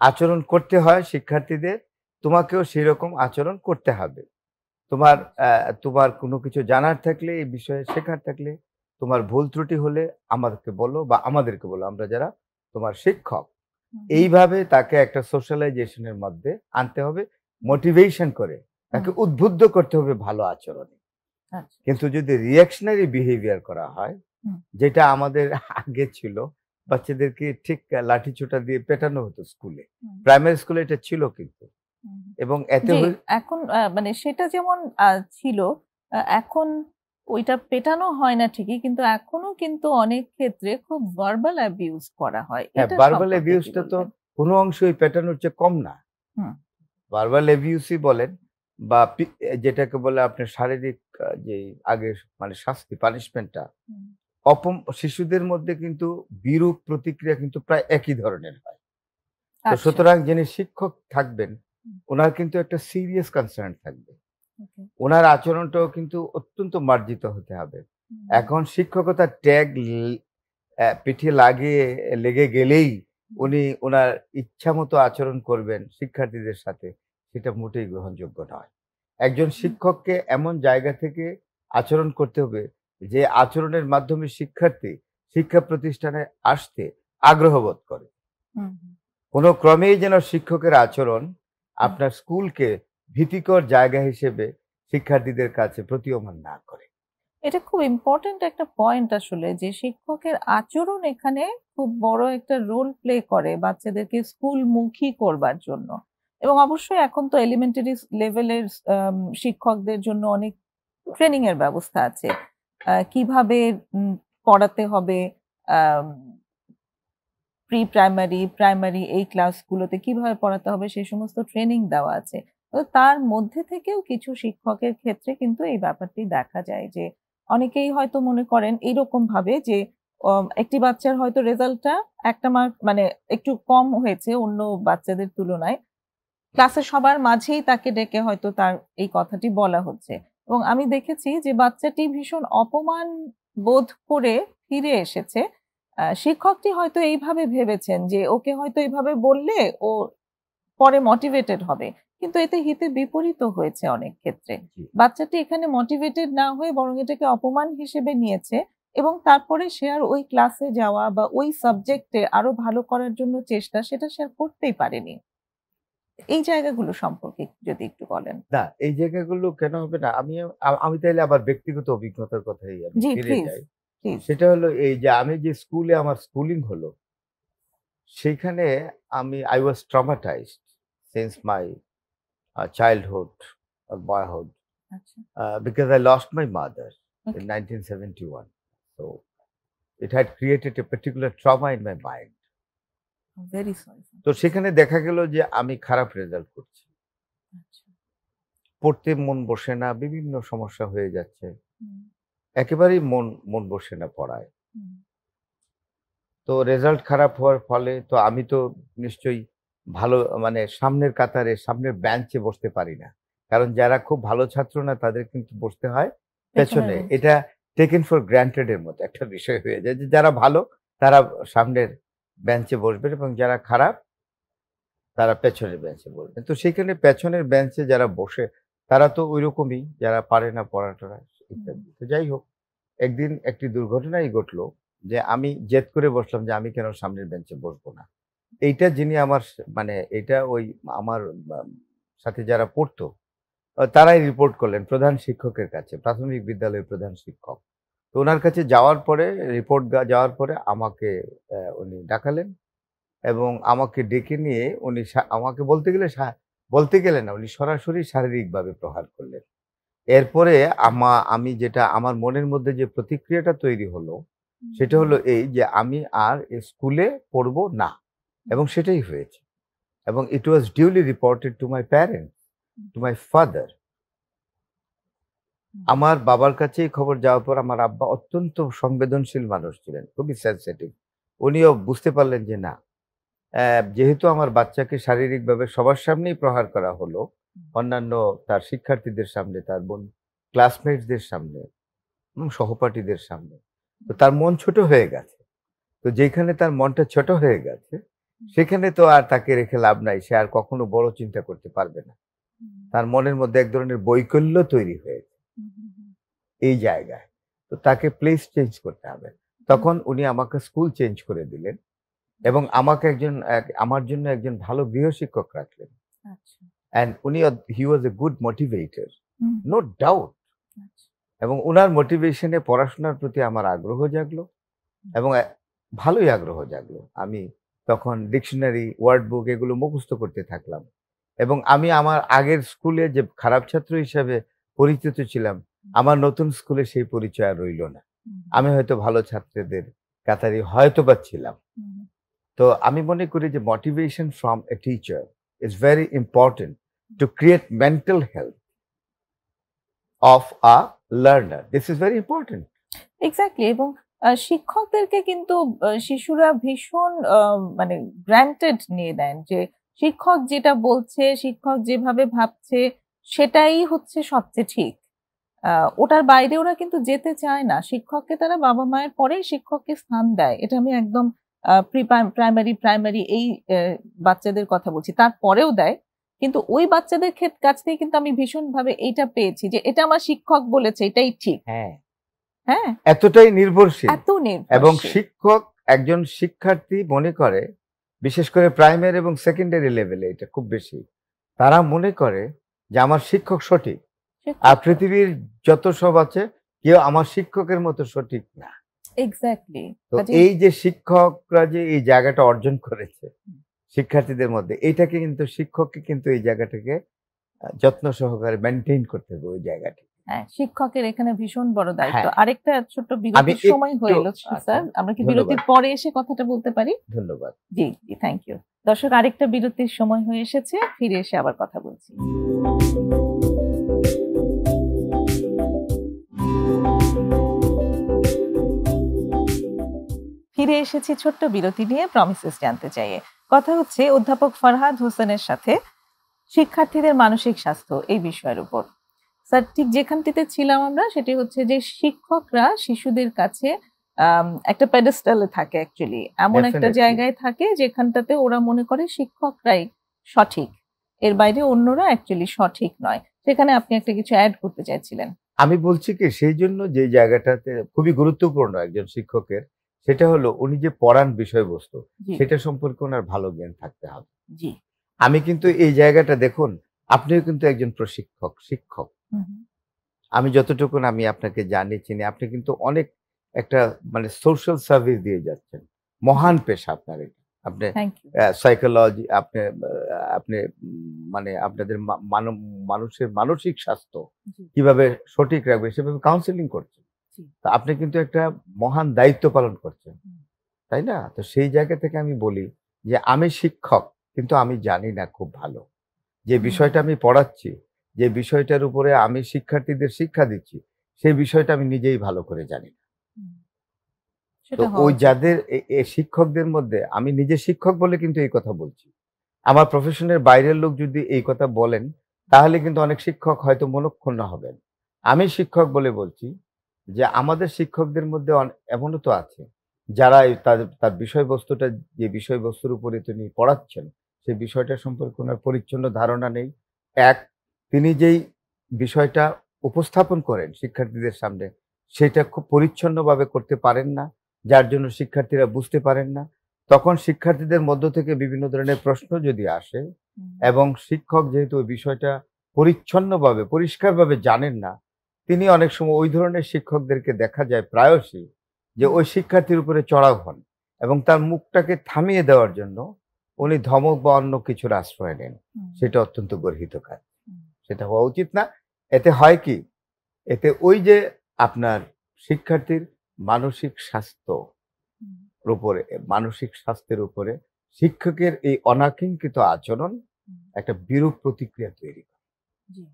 আচরণ করতে হয় শিক্ষার্থীদের, তোমাকেও সেরকম আচরণ করতে হবে। তোমার তোমার কোনো কিছু জানার থাকলে, এই বিষয়ে শেখার থাকলে, তোমার ভুল ত্রুটি হলে আমাদেরকে বলো বা আমাদেরকে বলো, আমরা যারা তোমার শিক্ষক। এইভাবে তাকে একটা সোশ্যালাইজেশন এর মধ্যে আনতে হবে, মোটিভেশন করে তাকে উদ্বুদ্ধ করতে হবে ভালো আচরণে। আচ্ছা। কিন্তু যদি রিঅ্যাকশনারি বিহেভিয়ার করা হয়, যেটা আমাদের আগে ছিল, বাচ্চাদেরকে ঠিক লাঠিসোঁটা দিয়ে পেটানো হতো স্কুলে। প্রাইমারি স্কুলে এটা ছিল কিন্তু। এবং এতে জি, এখন মানে সেটা যেমন ছিল, এখন ওইটা পেটানো হয় না ঠিকই, কিন্তু এখনো কিন্তু অনেক ক্ষেত্রে খুব ভার্বাল অ্যাবিউজ করা হয়। হ্যাঁ, এটা ভার্বাল সম্পর্কে কি অ্যাবিউজটা তো বলবেন? কোনো অংশই পেটানোর চেয়ে কম না। হুম, ভার্বাল অ্যাবিউজই বলেন বা যেটাকে বলে আপনার শারীরিক যে আগে মানে শাস্তি, পানিশমেন্টটা, হুম, শিশুদের মধ্যে কিন্তু বিরূপ প্রতিক্রিয়া কিন্তু প্রায় একই ধরনের হয়। তো আচ্ছা। সুতরাং যিনি শিক্ষক থাকবেন, হুম, উনার কিন্তু একটা সিরিয়াস কনসার্ন থাকবে। ওকে। উনার আচরণটাও কিন্তু অত্যন্ত মার্জিত হতে হবে। হুম, এখন শিক্ষকতার ট্যাগ পিঠে লেগে গেলেই হুম, উনি উনার ইচ্ছামতো আচরণ করবেন শিক্ষার্থীদের সাথে, সেটা মোটেই গ্রহণযোগ্য নয়। একজন হুম, শিক্ষককে এমন জায়গা থেকে আচরণ করতে হবে যে আচরণের মাধ্যমে শিক্ষার্থী শিক্ষা প্রতিষ্ঠানে আসতে আগ্রহ বোধ করে। হুম, কোনো ক্রমেই যেন শিক্ষকের আচরণ হুম। আপনার স্কুলকে ভীতিকর জায়গা হিসেবে শিক্ষার্থীদের কাছে প্রতীয়মান না করে। এটা খুব ইম্পোর্টেন্ট একটা পয়েন্ট আসলে, যে শিক্ষকের আচরণ এখানে খুব বড় একটা রোল প্লে করে বাচ্চাদেরকে স্কুলমুখী করবার জন্য। এবং অবশ্যই এখন তো এলিমেন্টারি লেভেলের শিক্ষকদের জন্য অনেক ট্রেনিং এর ব্যবস্থা আছে। কিভাবে পড়াতে হবে, আম প্রি প্রাইমারি, প্রাইমারি এই ক্লাসগুলোতে কিভাবে পড়াতে হবে সে সমস্ত ট্রেনিং দেওয়া আছে। তো তার মধ্যে থেকেও কিছু শিক্ষকের ক্ষেত্রে কিন্তু এই ব্যাপারটি দেখা যায় যে, অনেকেই হয়তো মনে করেন এইরকম ভাবে যে, একটি বাচ্চার হয়তো রেজাল্টটা ১ টা মার্ক মানে একটু কম হয়েছে অন্য বাচ্চাদের তুলনায়। ক্লাসের সবার মাঝেই তাকে ডেকে হয়তো তার এই কথাটি বলা হচ্ছে। এবং আমি দেখেছি যে বাচ্চাটি ভীষণ অপমান বোধ করে ফিরে এসেছে। শিক্ষকটি হয়তো এইভাবে ভেবেছেন যে ওকে হয়তো এভাবে বললে ও পরে মোটিভেটেড হবে। কিন্তু এতে হিতে বিপরীতও হয়েছে অনেক ক্ষেত্রে। জি। বাচ্চাটি এখানে মোটিভেটেড না হয়ে বরং এটাকে অপমান হিসেবে নিয়েছে এবং তারপরে সে আর ওই ক্লাসে যাওয়া বা ওই সাবজেক্টে আরো ভালো করার জন্য চেষ্টা, সেটা সে আর করতেই পারেনি। এই জায়গাগুলো সম্পর্কে যদি একটু বলেন। না, এই জায়গাগুলো কেন হবে না? আমি তাইলে আবার ব্যক্তিগত অভিজ্ঞতার কথাই আমি জি, ফিরে প্লিজ, যাই। প্লিজ। সেটা হলো এই যে আমি যে স্কুলে আমার স্কুলিং হলো, সেইখানে I was traumatized since my childhood or boyhood আচ্ছা, because I lost my mother in okay. 1971. So it had created a particular trauma in my mind. Very sorry for তো দিস। সেখানে দেখা গেল যে আমি খারাপ রেজাল্ট করছি। আচ্ছা। পড়তে মন বসে না, বিভিন্ন সমস্যা হয়ে যাচ্ছে। হুম, একেবারেই মন বসে না পড়ায়। হুম, তো রেজাল্ট খারাপ হওয়ার ফলে তো আমি তো নিশ্চয়ই ভালো মানে সামনের কাতারে, সামনের বেঞ্চে বসতে পারি না। কারণ যারা খুব ভালো ছাত্র না তাদের কিন্তু বসতে হয় পেছনের পেছনে। বেঞ্চে। এটা টেকেন ফর গ্রান্টেড এর মতো একটা বিষয় হয়ে যায় যে যারা ভালো তারা সামনের বেঞ্চে বসবেন এবং যারা খারাপ তারা পেছনের বেঞ্চে বসবেন। তো সেখানে পেছনের বেঞ্চে যারা বসে তারা তো ঐরকমই যারা পারে না পড়া-টরা হুম, ইত্যাদি। তো যাই হোক, একদিন একটি দুর্ঘটনাই ঘটলো যে আমি জেদ করে বসলাম যে আমি কেন সামনের বেঞ্চে বসবো না। এইটা যিনি আমার মানে এটা ওই আমার আ সাথে যারা পড়তো তারাই রিপোর্ট করলেন প্রধান শিক্ষকের কাছে, প্রাথমিক বিদ্যালয়ের প্রধান শিক্ষক। তো উনার কাছে যাওয়ার পরে রিপোর্ট যাওয়ার পরে আমাকে উনি ডাকালেন এবং আমাকে ডেকে নিয়ে উনি আমাকে বলতে গেলে না, উনি সরাসরি শারীরিকভাবে প্রহার করলেন। এরপরে আমি যেটা আমার মনের মধ্যে যে প্রতিক্রিয়াটা তৈরি হলো, হুম, সেটা হুম, হলো এই যে আমি আর স্কুলে পড়বো না। হুম, এবং সেটাই হয়েছে। এবং it was duly reported to my parents, hmm, to my father. হুম, আমার বাবার কাছে এই খবর যাওয়ার পর আমার আব্বা অত্যন্ত সংবেদনশীল মানুষ ছিলেন, খুবই সেনসিটিভ। উনিও বুঝতে পারলেন যে না, যেহেতু আমার বাচ্চাকে শারীরিকভাবে সবার সামনেই প্রহার করা হলো, অন্যান্য তার শিক্ষার্থীদের সামনে, তার ক্লাসমেটসদের সামনে, সহপাঠীদের সামনে, তো তার মন ছোট হয়ে গেছে। তো যেখানে তার মনটা ছোট হয়ে গেছে, সেখানে তো আর তাকে রেখে লাভ নাই। সে আর কখনো বড় চিন্তা করতে পারবে না। তার মনের মধ্যে এক ধরনের বৈকল্য তৈরি হয়েছে এই জায়গায়। তো তাকে প্লেস চেঞ্জ করতে হবে। তখন উনি আমাকে স্কুল চেঞ্জ করে দিলেন এবং আমাকে আমার জন্য একজন ভালো গৃহশিক্ষক রাখলেন। আচ্ছা। And he was a good motivator, hmm, no doubt. আচ্ছা। এবং উনার মোটিভেশনে পড়াশোনার প্রতি আমার আগ্রহ জাগলো এবং ভালোই আগ্রহ জাগলো। আমি তখন ডিকশনারি, ওয়ার্ড বুক এগুলো মুখস্থ করতে থাকলাম এবং আমি আমার আগের স্কুলে যে খারাপ ছাত্র হিসাবে পরিচিত ছিলাম, আমার নতুন স্কুলে সেই পরিচয় আর রইল না। আমি হয়তো ভালো ছাত্রদের কাতারে হয়তোবা ছিলাম। তো আমি মনে করি যে motivation from a teacher is very important to create mental health of a learner. This is very important. Exactly. এবং শিক্ষকদেরকে কিন্তু শিশুরা ভীষণ মানে গ্র্যান্টেড নিয়ে নেন যে শিক্ষক যেটা বলছে, শিক্ষক যেভাবে ভাবছে সেটাই হচ্ছে সবচেয়ে ঠিক। ওটার বাইরে ওরা কিন্তু যেতে চায় না। শিক্ষককে তারা বাবা-মায়ের পরেই শিক্ষককে স্থান দেয়। এটা আমি একদম প্রাইমারি এই বাচ্চাদের কথা বলছি। তারপরেও দেয়। কিন্তু ওই বাচ্চাদের কাছ থেকে কিন্তু আমি ভীষণভাবে এইটা পেয়েছি যে এটা আমার শিক্ষক বলেছে এটাই ঠিক। হ্যাঁ, হ্যাঁ, এতটাই নির্ভরশীল। এত এবং নির্ভরশীল। শিক্ষক একজন শিক্ষার্থী মনে করে, বিশেষ করে প্রাইমারি এবং সেকেন্ডারি লেভেলে এটা খুব বেশি। তারা মনে করে যে আমার শিক্ষক সঠিক। আর পৃথিবীর যত সব আছে কেউ আমার শিক্ষকের মতো সঠিক না। এক্স্যাক্টলি। তো এই যে শিক্ষকরা যে এই জায়গাটা অর্জন করেছে শিক্ষার্থীদের মধ্যে, এইটাকে কিন্তু শিক্ষককে কিন্তু এই জায়গাটাকে যত্ন সহকারে মেইনটেইন করতে হবে ওই জায়গাটি। হ্যাঁ, শিক্ষকের এখানে ভীষণ বড় দায়িত্ব। হ্যাঁ। আরেকটা ছোট্ট আমি বিরতির সময় একটু হয়ে এলো আচ্ছা, স্যার। আমরা কি ধন্যবাদ। বিরতির পরে এসে কথাটা বলতে পারি? ধন্যবাদ। জি, জি, থ্যাংক ইউ। দর্শক, আরেকটা বিরতির সময় হয়ে এসেছে। ফিরে এসে আবার কথা বলছি। ফিরে এসেছি ছোট্ট বিরতি নিয়ে প্রমিসেস জানতে চাইয়ে। কথা হচ্ছে অধ্যাপক ফরহাদ হোসেনের সাথে শিক্ষার্থীদের মানসিক স্বাস্থ্য এই বিষয়ের উপর। স্যার, ঠিক যেখানটিতে ছিলাম আমরা সেটি হচ্ছে যে শিক্ষকরা শিশুদের কাছে একটা পেডেস্টালে থাকে অ্যাকচুয়ালি। এমন একটা Definitely. জায়গায় থাকে যেখানটাতে ওরা মনে করে শিক্ষকরাই সঠিক। এর বাইরে অন্যরা অ্যাকচুয়ালি সঠিক নয়। সেখানে আপনি একটা কিছু এড করতে চাইছিলেন। আমি বলছি কি সেই জন্য যে জায়গাটাতে খুবই গুরুত্বপূর্ণ একজন শিক্ষকের, সেটা হলো উনি যে পড়ান বিষয়বস্তু জি, সেটা সম্পর্কে ওনার ভালো জ্ঞান থাকতে হবে। জি। আমি কিন্তু এই জায়গাটা দেখুন, আপনিও কিন্তু একজন শিক্ষক। হুম, হুম। আমি যতটুকুন আমি আপনাকে জানি চিনি, আপনি কিন্তু অনেক একটা মানে সোশ্যাল সার্ভিস দিয়ে যাচ্ছেন। মহান পেশা আপনার এটা। আপনি থ্যাংক ইউ। সাইকোলজি, আপনি মানে আপনাদের মানুষের মানসিক স্বাস্থ্য জি, কিভাবে সঠিক রাখবে সেভাবে কাউন্সেলিং করছেন। জি। তো আপনি কিন্তু একটা মহান দায়িত্ব পালন করছেন। হুম, তাই না? তো সেই জায়গা থেকে আমি বলি যে আমি শিক্ষক কিন্তু আমি জানি না খুব ভালো। যে হুম, বিষয়টা আমি পড়াচ্ছি, যে বিষয়টার উপরে আমি শিক্ষার্থীদের শিক্ষা দিচ্ছি, সেই বিষয়টা আমি নিজেই ভালো করে জানি না। হুম। তো সেটা হওয়া ওই উচিত। যাদের শিক্ষকদের মধ্যে আমি নিজে শিক্ষক বলে কিন্তু এই কথা বলছি। আমার প্রফেশনের বাইরের লোক যদি এই কথা বলেন, তাহলে কিন্তু অনেক শিক্ষক হয়তো মনঃক্ষুণ্ণ হবেন। আমি শিক্ষক বলে বলছি যে আমাদের শিক্ষকদের মধ্যে এমনও তো আছে যারা তার বিষয়বস্তুটা, যে বিষয়বস্তুর উপরে তিনি পড়াচ্ছেন, সেই বিষয়টা সম্পর্কে ওনার পরিচ্ছন্ন ধারণা নেই। এক, তিনি যেই বিষয়টা উপস্থাপন করেন শিক্ষার্থীদের সামনে, সেটা খুব পরিচ্ছন্নভাবে করতে পারেন না। যার জন্য শিক্ষার্থীরা বুঝতে পারেন না। তখন শিক্ষার্থীদের মধ্য থেকে বিভিন্ন ধরনের প্রশ্ন যদি আসে হুম, এবং শিক্ষক যেহেতু ওই বিষয়টা পরিচ্ছন্নভাবে, পরিষ্কারভাবে জানেন না, তিনি অনেক সময় ওই ধরনের শিক্ষকদেরকে দেখা যায় প্রায়শই যে হুম, ওই শিক্ষার্থীর উপরে চড়াও হন এবং তার মুখটাকে থামিয়ে দেওয়ার জন্য উনি ধমক বা অন্য কিছুর আশ্রয় নেন। হুম, সেটা অত্যন্ত গর্হিত কাজ। হুম, সেটা হওয়া উচিত না। এতে হয় কি? এতে ওই যে আপনার শিক্ষার্থীর মানসিক স্বাস্থ্য হুম, উপরে, মানসিক স্বাস্থ্যের উপরে শিক্ষকের এই অনাকাঙ্ক্ষিত আচরণ হুম। একটা বিরূপ প্রতিক্রিয়া তৈরি করে। জি,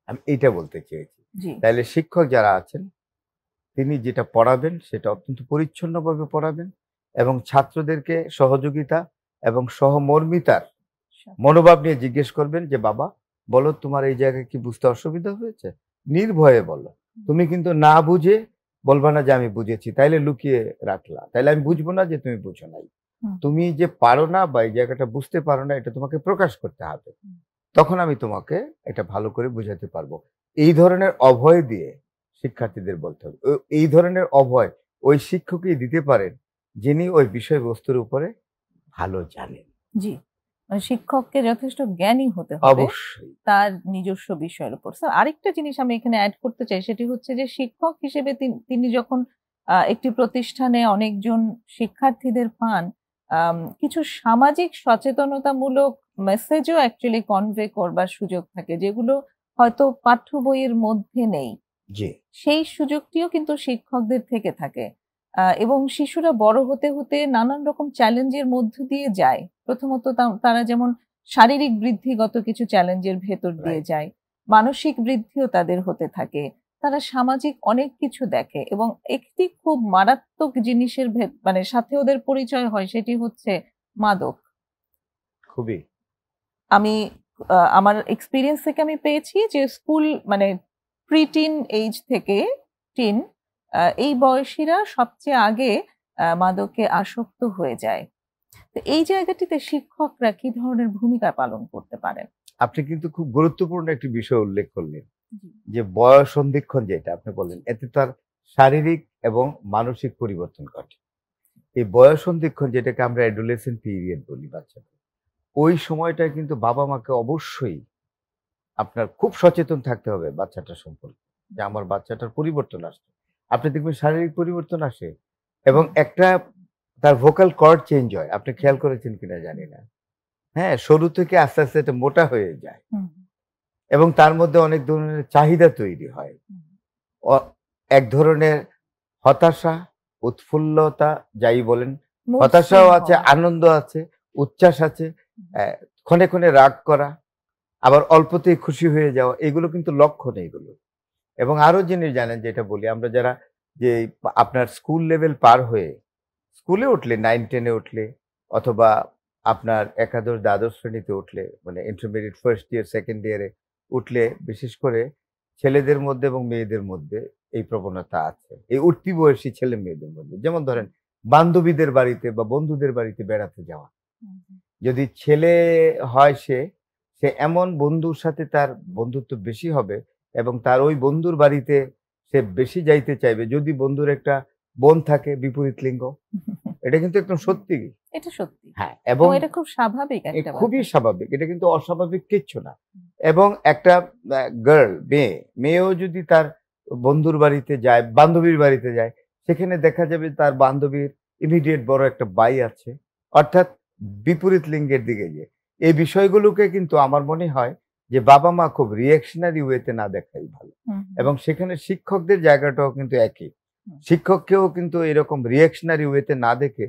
আমি এইটা বলতে চেয়েছি। জি। তাইলে শিক্ষক যারা আছেন, তিনি যেটা পড়াবেন সেটা অত্যন্ত পরিচ্ছন্নভাবে পড়াবেন এবং ছাত্রদেরকে সহযোগিতা এবং সহমর্মিতার সব। মনোভাব নিয়ে জিজ্ঞেস করবেন যে বাবা বলো তোমার এই জায়গায় কি বুঝতে অসুবিধা হয়েছে, নির্ভয়ে বলো। তুমি কিন্তু না বুঝে বলবা না যে আমি বুঝেছি, তাইলে লুকিয়ে রাখলা, তাইলে আমি বুঝবো না যে তুমি বুঝো নাই। হুম, তুমি যে পারো না বা এই জায়গাটা বুঝতে পারো না, এটা তোমাকে প্রকাশ করতে হবে, হুম, তখন আমি তোমাকে এটা ভালো করে বুঝাতে পারবো। এই ধরনের অভয় দিয়ে শিক্ষার্থীদের বলতে হবে। এই ধরনের অভয় ওই শিক্ষকই দিতে পারেন যিনি ওই বিষয়বস্তুর উপরে ভালো জানেন। জি। মানে শিক্ষককে যথেষ্ট জ্ঞানী হতে হবে অবশ্যই। তার নিজস্ব বিষয়ের উপর। স্যার আরেকটা জিনিস আমি এখানে এড করতে চাই সেটি হচ্ছে যে শিক্ষক হিসেবে তিনি যখন একটি প্রতিষ্ঠানে অনেকজন শিক্ষার্থীদের পান, কিছু সামাজিক সচেতনতামূলক মেসেজও অ্যাকচুয়ালি কনভে করবার সুযোগ থাকে যেগুলো হয়তো পাঠ্য বইয়ের মধ্যে নেই। জি। সেই সুযোগটিও কিন্তু শিক্ষকদের থেকে থাকে। এবং শিশুরা বড় হতে, হতে নানান রকম চ্যালেঞ্জের মধ্য দিয়ে যায়। প্রথমত তারা যেমন শারীরিক বৃদ্ধিগত কিছু চ্যালেঞ্জের ভেতর দিয়ে রাইট। যায়। মানসিক বৃদ্ধিও তাদের হতে থাকে। তারা সামাজিক অনেক কিছু দেখে এবং একটি খুব মারাত্মক জিনিসের মানে সাথে ওদের পরিচয় হয় সেটি হচ্ছে মাদক। খুবই। আমি আমার এক্সপেরিয়েন্স থেকে আমি পেয়েছি যে স্কুল মানে প্রি-টিন এইজ থেকে টিন এই বয়সীরা সবচেয়ে আগে মাদকে আসক্ত হয়ে যায়। তো এই জায়গাটিতে শিক্ষকরা কি ধরনের ভূমিকা পালন করতে পারেন? আপনি কিন্তু খুব গুরুত্বপূর্ণ একটি বিষয় উল্লেখ করলেন জি, যে বয়স সন্ধিক্ষণ যেটা আপনি বললেন, এতে তার শারীরিক এবং মানসিক পরিবর্তন ঘটে। এই বয়স সন্ধিক্ষণ যেটাকে আমরা অ্যাডোলেসেন্ট পিরিয়ড বলি বাচ্চাদের, ওই সময়টায় কিন্তু বাবা মাকে অবশ্যই আপনার খুব সচেতন থাকতে হবে বাচ্চাটা সম্পর্কে, যে আমার বাচ্চাটার পরিবর্তন আসছে। আপনি দেখবেন শারীরিক পরিবর্তন আসে এবং হুম, একটা তার ভোকাল কর্ড চেঞ্জ হয়। আপনি খেয়াল করেছেন কিনা জানি না। হ্যাঁ, সরু থেকে আস্তে, আস্তে এটা মোটা হয়ে যায় হুম, এবং তার মধ্যে অনেক ধরনের চাহিদা তৈরি হয়। হুম, অ এক ধরনের হতাশা, উৎফুল্লতা যাই বলেন, মুড হতাশাও সুইং আছে, হওয়া। আনন্দ আছে, উচ্ছ্বাস আছে, হুম, অ্যা ক্ষণে, ক্ষণে রাগ করা, আবার অল্পতেই খুশি হয়ে যাওয়া, এগুলো কিন্তু লক্ষণ এগুলো। এবং আরো জিনিস জানেন যেটা বলি আমরা যারা যে আপনার স্কুল লেভেল পার হয়ে স্কুলে উঠলে 9-10 এ উঠলে অথবা আপনার একাদশ দ্বাদশ শ্রেণীতে উঠলে মানে ইন্টারমিডিয়েট ফার্স্ট ইয়ার সেকেন্ড ইয়ারে উঠলে বিশেষ করে ছেলেদের মধ্যে এবং মেয়েদের মধ্যে এই প্রবণতা আছে এই উঠতি বয়সী ছেলে মেয়েদের মধ্যে। যেমন ধরেন বান্ধবীদের বাড়িতে বা বন্ধুদের বাড়িতে বেড়াতে যাওয়া, হুম, হুম, যদি ছেলে হয় সে সে এমন বন্ধুর সাথে তার বন্ধুত্ব বেশি হবে এবং তার ওই বন্ধুর বাড়িতে সে বেশি যাইতে চাইবে যদি বন্ধুর একটা বোন থাকে বিপরীত লিঙ্গ। এটা কিন্তু একদম হুম, সত্যি। এটা সত্যি। হ্যাঁ, এবং এবং এটা খুব স্বাভাবিক একটা খুবই ব্যাপার। স্বাভাবিক। এটা কিন্তু অস্বাভাবিক কিচ্ছু না। হুম, এবং একটা মেয়েও যদি তার বন্ধুর বাড়িতে যায়, বান্ধবীর বাড়িতে যায়, সেখানে দেখা যাবে তার বান্ধবীর ইমিডিয়েট বড় একটা ভাই আছে। অর্থাৎ বিপরীত লিঙ্গের দিকে যে। এই বিষয়গুলোকে কিন্তু আমার মনে হয় যে বাবা-মা খুব রিঅ্যাকশনারি ওয়েতে না দেখাই ভালো। হুম, হুম, এবং সেখানে শিক্ষকদের জায়গাটাও কিন্তু একই। হুম, শিক্ষককেও কিন্তু এরকম রিঅ্যাকশনারি ওয়েতে না দেখে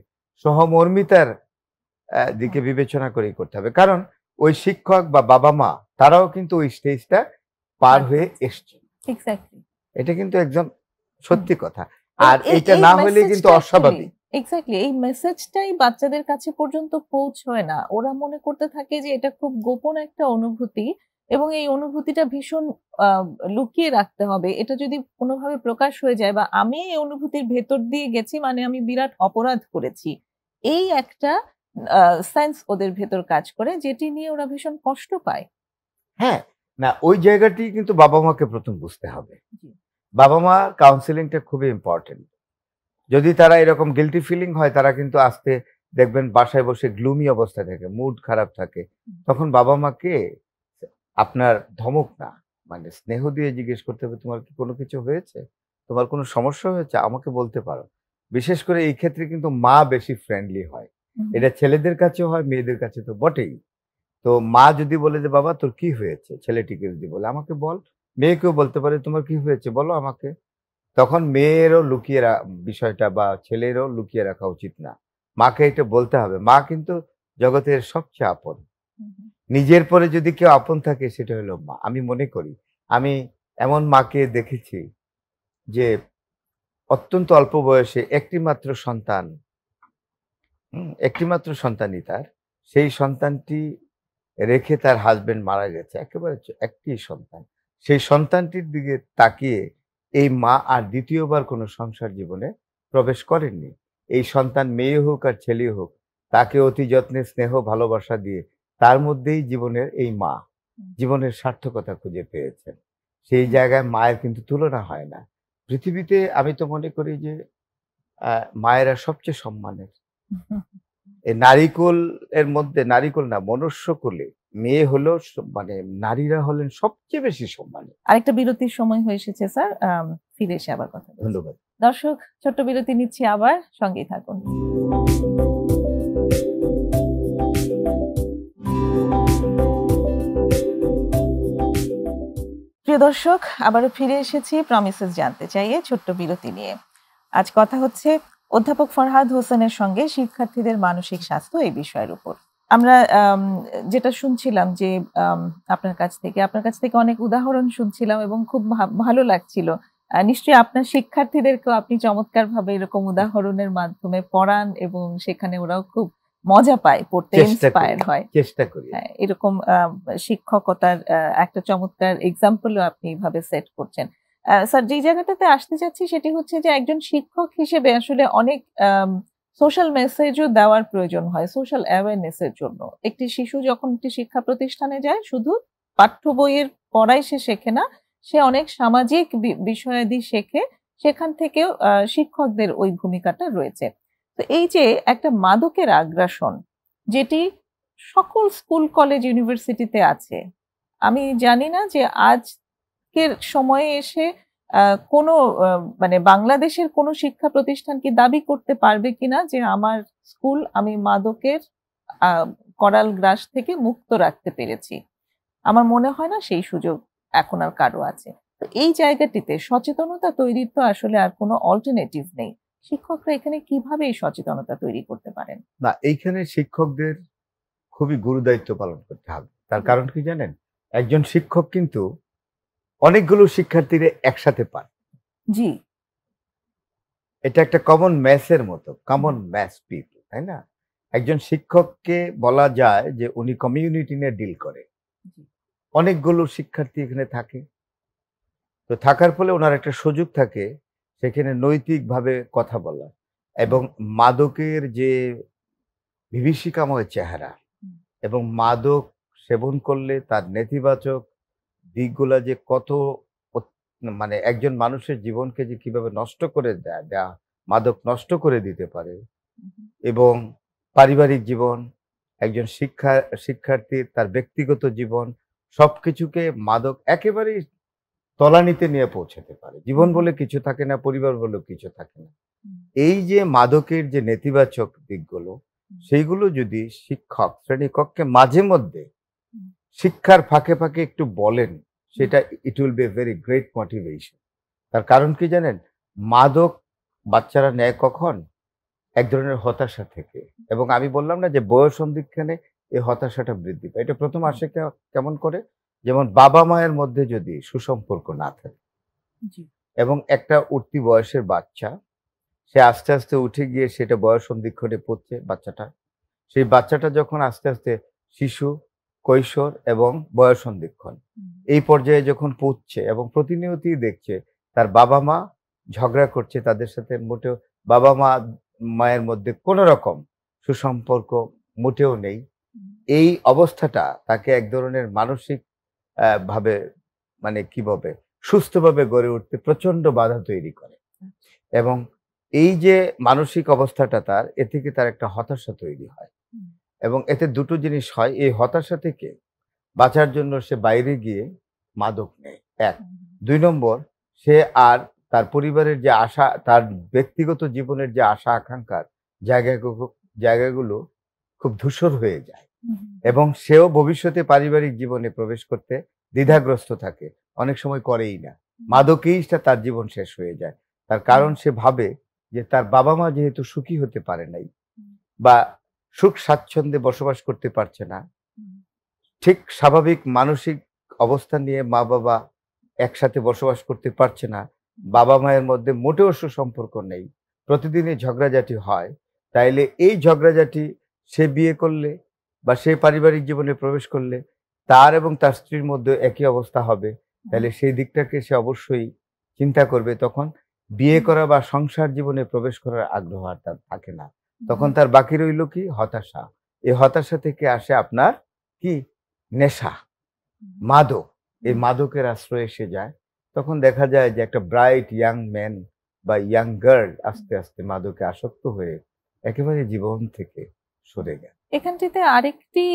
সহমর্মিতার হুম, দিকে বিবেচনা করেই করতে হবে। কারণ ওই শিক্ষক বা বাবা-মা তারাও কিন্তু ওই স্টেজটা পার পার হয়ে করেছে। এসছে। এক্সাক্টলি। এটা কিন্তু একদম হুম। সত্যি কথা। এবং আর এই এইটা এই না হইলে কিন্তু মেসেজটা অ্যাকচুয়ালি অস্বাভাবিক। এক্সাক্টলি এই মেসেজটাই বাচ্চাদের কাছে পর্যন্ত পৌঁছয় না। ওরা মনে করতে থাকে যে এটা খুব গোপন একটা অনুভূতি এবং এই অনুভূতিটা ভীষণ আ লুকিয়ে রাখতে হবে। এটা যদি কোনোভাবে প্রকাশ হয়ে যায় বা আমি এই অনুভূতির ভেতর দিয়ে গেছি মানে আমি বিরাট অপরাধ করেছি। এই একটা আ সেন্স ওদের ভেতর কাজ করে যেটি নিয়ে ওরা ভীষণ কষ্ট পায়। হ্যাঁ, না ওই জায়গাটি কিন্তু বাবা-মাকে ১ম বুঝতে হবে। জি। বাবা-মা কাউন্সেলিংটা খুবই ইম্পোর্টেন্ট। যদি তারা এরকম গিল্টি ফিলিং হয় তারা কিন্তু আস্তে দেখবেন বাসায় বসে গ্লুমি অবস্থায় থাকে, মুড খারাপ থাকে। হুম, তখন বাবা-মাকে আপনার ধমক না, মানে স্নেহ দিয়ে জিজ্ঞেস করতে হবে, "তোমার কি কোনো কিছু হয়েছে? তোমার কোনো সমস্যা হয়েছে? আমাকে বলতে পারো।" বিশেষ করে এই ক্ষেত্রে কিন্তু মা বেশি ফ্রেন্ডলি হয়। হুম, এটা ছেলেদের কাছেও হয়, মেয়েদের কাছে তো বটেই। তো মা যদি বলে যে, "বাবা তোর কি হয়েছে?" ছেলেটিকে যদি বলে, "আমাকে বল।" মেয়েকেও বলতে পারে, "তোমার কি হয়েছে? বলো আমাকে।" তখন মেয়েরও লুকিয়ে বিষয়টা বা ছেলেরও লুকিয়ে রাখা উচিত না। মাকে এটা বলতে হবে। মা কিন্তু জগতের সবচেয়ে আপন। হুম, হুম, নিজের পরে যদি কেউ আপন থাকে সেটা হলো মা। আমি মনে করি আমি এমন মাকে দেখেছি যে অত্যন্ত অল্প বয়সে একটি মাত্র সন্তান, একটি মাত্র সন্তানই তার। সেই সন্তানটি রেখে তার হাজবেন্ড মারা গেছে, একেবারে একটি সন্তান। সেই সন্তানটির দিকে তাকিয়ে এই মা আর দ্বিতীয়বার কোনো সংসার জীবনে প্রবেশ করেননি। এই সন্তান মেয়ে হোক আর ছেলে হোক, তাকে অতি যত্নে স্নেহ ভালোবাসা দিয়ে তার মধ্যেই জীবনের এই মা জীবনের সার্থকতা খুঁজে পেয়েছেন। সেই জায়গায় মায়ের কিন্তু তুলনা হয় না। পৃথিবীতে আমি তো মনে করি যে মায়েরা সবচেয়ে সম্মানের। এই নারিকোল এর মধ্যে, নারিকোল না, মনুষ্যকুলে মেয়ে হলো মানে নারীরা হলেন সবচেয়ে বেশি সম্মানী। আরেকটা বিরতির সময় হয়ে এসেছে স্যার, ফিরে এসে আবার কথা বলছি। ধন্যবাদ দর্শক, ছোট্ট বিরতি নিচ্ছি, আবার সঙ্গেই থাকুন। প্রিয় দর্শক, আবারও ফিরে এসেছি প্রমিসেস জানতে চাইয়ে ছোট্ট বিরতি নিয়ে। আজ কথা হচ্ছে অধ্যাপক ফরহাদ হোসেনের সঙ্গে শিক্ষার্থীদের মানসিক স্বাস্থ্য এই বিষয়ের উপর। আমরা যেটা শুনছিলাম যে আপনার কাছ থেকে অনেক উদাহরণ শুনছিলাম এবং খুব ভালো লাগছিল। নিশ্চয়ই আপনার শিক্ষার্থীদেরকেও আপনি চমৎকারভাবে এরকম উদাহরণের মাধ্যমে পড়ান এবং সেখানে ওরাও খুব মজা পায়, পড়তে ইন্সপায়ার হয়। চেষ্টা করি। হ্যাঁ, এরকম শিক্ষকতার একটা চমৎকার এক্সাম্পলও আপনি এইভাবে সেট করছেন। স্যার, যে জায়গাটাতে আসতে চাচ্ছি সেটি হচ্ছে যে একজন শিক্ষক হিসেবে আসলে অনেক সোশ্যাল মেসেজও দেওয়ার প্রয়োজন হয় সোশ্যাল অ্যাওয়ারনেসের জন্য। একটি শিশু যখন একটি শিক্ষা প্রতিষ্ঠানে যায়, শুধু পাঠ্য বইয়ের পড়াই সে শেখে না, সে অনেক সামাজিক বিষয়াদি শেখে। সেখান থেকেও শিক্ষকদের ওই ভূমিকাটা রয়েছে। তো এই যে একটা মাদকের আগ্রাসন, যেটি সকল স্কুল কলেজ ইউনিভার্সিটিতে আছে, আমি জানি না যে আজকের সময়ে এসে কোনো মানে বাংলাদেশের কোনো শিক্ষা প্রতিষ্ঠান কি দাবি করতে পারবে কিনা যে আমার স্কুল আমি মাদকের করাল গ্রাস থেকে মুক্ত রাখতে পেরেছি। আমার মনে হয় না সেই সুযোগ এখন আর কারো আছে। তো এই জায়গাটিতে সচেতনতা তৈরির তো আসলে আর কোনো অল্টারনেটিভ নেই। শিক্ষকরা এখানে কিভাবে এই সচেতনতা তৈরি করতে পারেন? না, এইখানে শিক্ষকদের খুবই গুরুদায়িত্ব পালন করতে হবে। তার কারণ কি জানেন? একজন শিক্ষক কিন্তু অনেকগুলো শিক্ষার্থীরা একসাথে পান। জি, এটা একটা কমন ম্যাথের মতো, কমন ম্যাথ পিপল, তাই না? একজন শিক্ষককে বলা যায় যে উনি কমিউনিটি নিয়ে ডিল করে। অনেকগুলো শিক্ষার্থী এখানে থাকে। তো থাকার ফলে ওনার একটা সুযোগ থাকে সেখানে নৈতিকভাবে কথা বলা এবং মাদকের যে বিভীষিকাময় চেহারা এবং মাদক সেবন করলে তার নেতিবাচক দিকগুলা যে কত মানে একজন মানুষের জীবনকে যে কিভাবে নষ্ট করে দেয়া মাদক নষ্ট করে দিতে পারে এবং পারিবারিক জীবন, একজন শিক্ষার্থীর তার ব্যক্তিগত জীবন, সবকিছুকে মাদক একেবারেই তলানিতে নিয়ে পৌঁছাতে পারে। জীবন বলে কিছু থাকে না, পরিবার বলে কিছু থাকে না। এই যে মাদকের যে নেতিবাচক দিকগুলো, সেইগুলো যদি শিক্ষক শ্রেণীকক্ষে মাঝে মধ্যে শিক্ষার ফাঁকে ফাঁকে একটু বলেন, সেটা it will B a very great motivation. তার কারণ কি জানেন? মাদক বাচ্চারা নেয় কখন? এক ধরনের হতাশা থেকে। এবং আমি বললাম না যে বয়স সন্ধিক্ষণে এই হতাশাটা বৃদ্ধি পায়। এটা প্রথম আসে কেমন করে? যেমন বাবা মায়ের মধ্যে যদি সুসম্পর্ক না থাকে এবং একটা উঠতি বয়সের বাচ্চা, সে আস্তে আস্তে উঠে গিয়ে সেটা বয়স সন্ধিক্ষণে পড়ছে বাচ্চাটা। সেই বাচ্চাটা যখন আস্তে আস্তে শিশু, কৈশোর এবং বয়স সন্ধিক্ষণ এই পর্যায়ে যখন পৌঁছছে এবং প্রতিনিয়তই দেখছে তার বাবা মা ঝগড়া করছে, তাদের সাথে মোটেও বাবা মায়ের মধ্যে কোনো রকম সুসম্পর্ক মোটেও নেই, এই অবস্থাটা তাকে এক ধরনের মানসিক ভাবে মানে কি বলবে সুস্থভাবে গড়ে উঠতে প্রচন্ড বাধা তৈরি করে। এবং এই যে মানসিক অবস্থাটা তার, এ থেকে তার একটা হতাশা তৈরি হয় এবং এতে দুটো জিনিস হয়। এই হতাশা থেকে বাঁচার জন্য সে বাইরে গিয়ে মাদক নেয়, এক। ২ নম্বর, সে আর তার পরিবারের যে আশা, তার ব্যক্তিগত জীবনের যে আশা আকাঙ্ক্ষার জায়গাগুলো খুব ধূসর হয়ে যায় এবং সেও ভবিষ্যতে পারিবারিক জীবনে প্রবেশ করতে দ্বিধাগ্রস্ত থাকে, অনেক সময় করেই না। মাদকেই তার জীবন শেষ হয়ে যায়। তার কারণ সে ভাবে যে তার বাবা মা যেহেতু সুখী হতে পারে নাই বা সুখ স্বাচ্ছন্দ্যে বসবাস করতে পারছে না, ঠিক স্বাভাবিক মানসিক অবস্থান নিয়ে মা বাবা একসাথে বসবাস করতে পারছে না, বাবা মায়ের মধ্যে মোটেও সুসম্পর্ক নেই, প্রতিদিনই ঝগড়াঝাটি হয়, তাইলে এই ঝগড়াঝাটি সে বিয়ে করলে বা সে পারিবারিক জীবনে প্রবেশ করলে তার এবং তার স্ত্রীর মধ্যে একই অবস্থা হবে, তাহলে সেই দিকটাকে সে অবশ্যই চিন্তা করবে। তখন বিয়ে করা বা সংসার জীবনে প্রবেশ করার আগ্রহ আর তার থাকে না। তখন তার বাকি রইল কি? হতাশা। এই হতাশা থেকে আসে আপনার কি? নেশা, মাদক। এই মাদকের আশ্রয়ে সে যায়। তখন দেখা যায় যে একটা ব্রাইট ইয়াং ম্যান বা ইয়াং গার্ল আস্তে আস্তে মাদকে আসক্ত হয়ে একেবারে জীবন থেকে সরে গেল। এখানটিতে আরেকটি